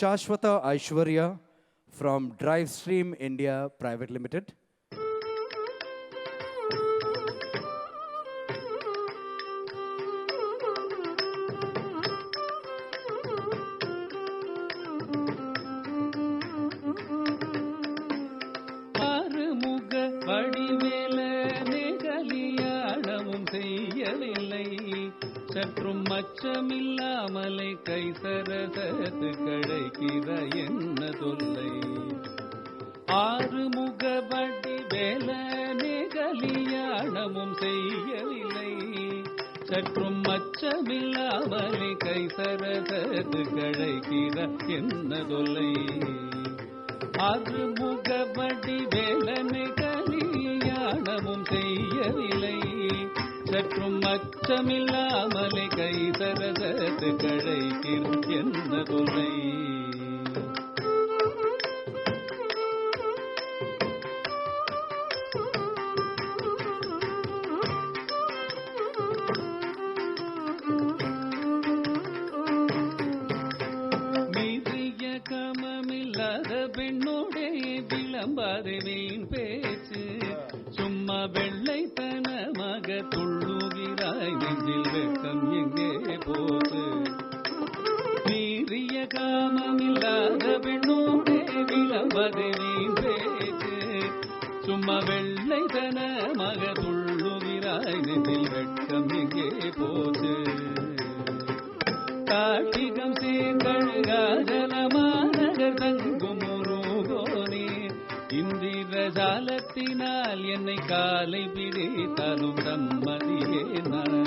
Shashwata Aishwarya from Drivestream India Private Limited. சற்றும் மச்சமில்லாமலை கை சரசத்து கிடைக்கிற என்ன தொல்லை ஆறுமுகபடி வேலனே கலியாணமும் செய்யவில்லை சற்றும் மச்சமில்லாமலை கை சரசத்து கிடைக்கிற என்ன தொல்லை ஆறுமுகபடி வேலனே கலியாணமும் செய்யவில்லை சற்றும் அச்சமில்லாமலை கை சரசத்து கழைக்கிற என்ன தொல்லை மீறிய கமமில்லாத பெண்ணோடே விளம்பாதே வீண் பேச்சு சும்மா வெள்ளைத்தனமாக துள்ளுகிறாய் நெஞ்சில் வெட்கம் எங்கே போது மீறிய காமமில்லாத பெண்ணோடே விளம்பதே வீண் பேச்சு சும்மா வெள்ளைத்தனமாக துள்ளுகிறாய் நெஞ்சில் வெட்கம் எங்கே போது காட்டிகம் சேர்கழுகாதலமாநகர் தங்கும் முருகோனே இந்திரஜாலத்தினால் என்னை காலை பிடித்தாலும் தம்மதியே நானே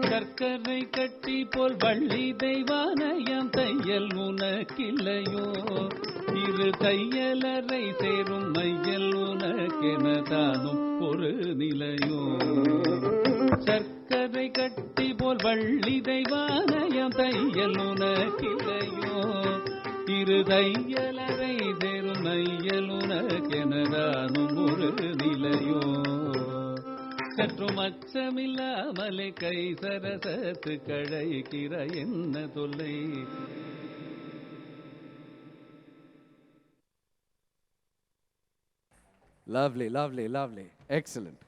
கற்கரை கட்டி போல் வள்ளி தெய்வானயம் தையல் உனக்கில்லையோ இரு தையலரை சேரும் மையல் உனக்கென தானும் ஒரு நிலையோ சர்க்கரை கட்டி போல் வள்ளி தெய்வானயம் தையல் உனக்கில்லையோ இரு தையலரை சேரும் மையல் உனக்கென தானும் ஒரு நிலையோ சற்றும் அச்சமில்லாமலை கை சரசத்து கழைக்கிற என்ன தொல்லை Lovely, lovely, lovely. Excellent.